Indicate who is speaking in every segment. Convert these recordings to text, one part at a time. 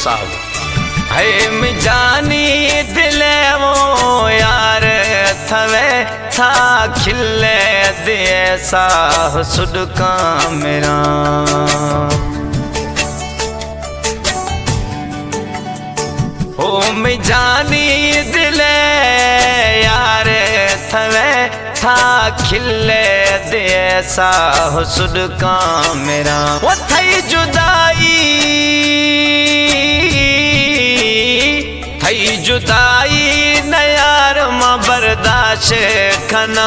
Speaker 1: साहब है मिजानी दिले वो यार थवे था खिले दे साह सुडका मेरा ओ मिजानी दिले यार थवे था खिले दे साह सुडका मेरा वो थई जुदाई न यार मां बर्दाश्त खना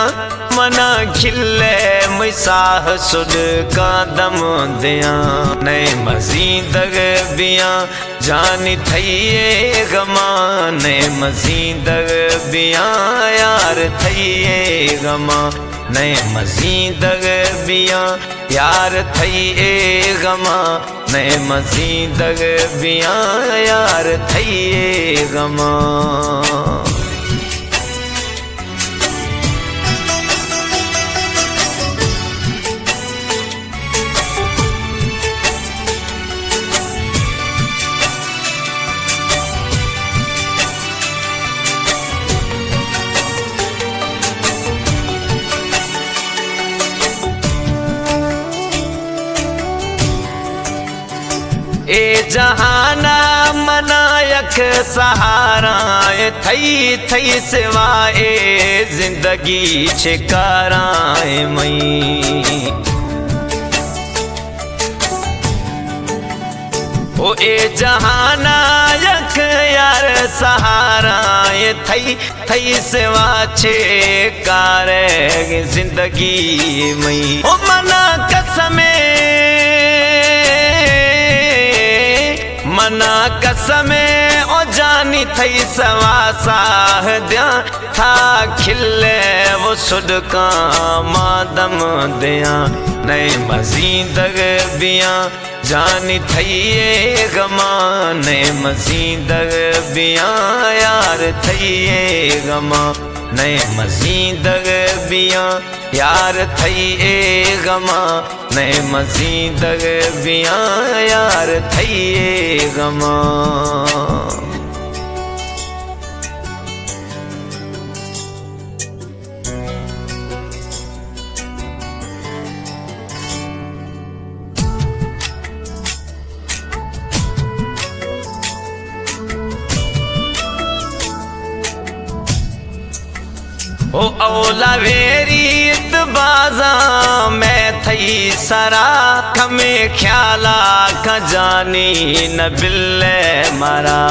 Speaker 1: मना खिले मिसाह सुड का दम दिया नए मजीद बिया जानी थइए गमा नए मजीद बिया यार थइए गमा नए मजीद बिया यार थइए गमा नए मजीद बिया यार थइए गमा ए जहाना मनायक सहारा थई थई सिवाए जिंदगी छिकाराए मई ओ ए जहानायक यार सहारा थई थई सिवा छिकारे जिंदगी मई ओ मना कसमे मना कसमे ओ जानी थई सवा साह दिया था खिले वो सुडका मादम दिया नए मजीद बिया जानी थइए गमा नए मजीद बिया यार थइए गमा नए मजीद बिया यार थइए गमा नए मजीद बिया यार थइए गमा ओ औला वेरी बाजा मैं थई सरा खमे ख्याला खजानी न बिल्ले मरा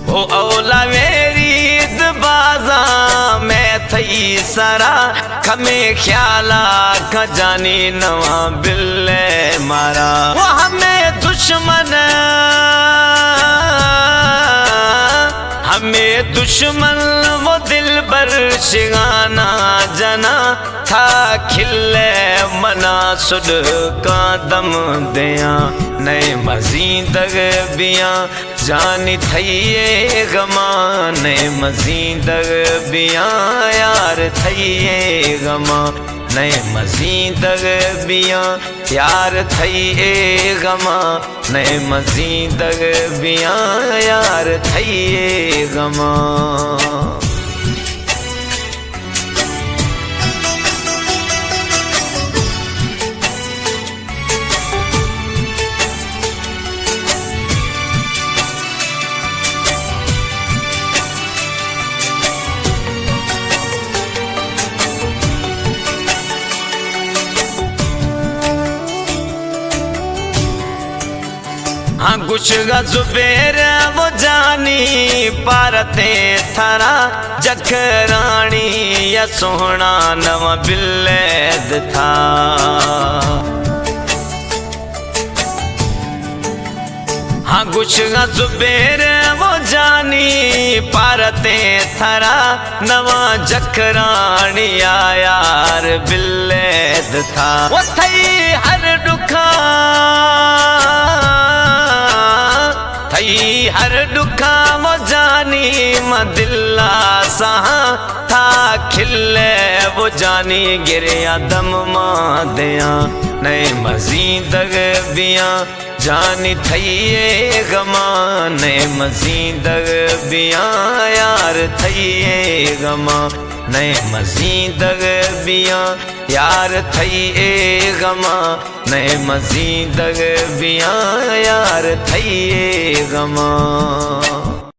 Speaker 1: ओ औला वेरी बाजा मैं थई सरा खमे ख्याला खजानी नवा बिल्ले मारा वो हमें दुश्मन हमें दुश्मन वो दिल बर शिगाना जना था खिले मना सुड का दम दिया नए मजीद बिया जानी थइए गमा नए मजीद बिया यार थइए गमा नए मजीद बिया यार थइए गमा नए मजीद बिया यार थइए गमा हाँ कुछ जुबेर वो जानी पारते थरा जखरानी या सोहना नवा बिल्लेद था हाँ कुछ जुबेर वो जानी पारते थरा नवा जखरानी यार बिल्लेद था वो थई हर दुखा हर दुखा वो जानी मदिल्ला सहा था खिले वो जानी गिरे दम मादिया नए मजीदग बिया जानी थइए गमा नए मजीदग बिया यार थइए गमा नए मजीदग बिया यार थइए गमा नए मजीदग बिया यार थइए गमा।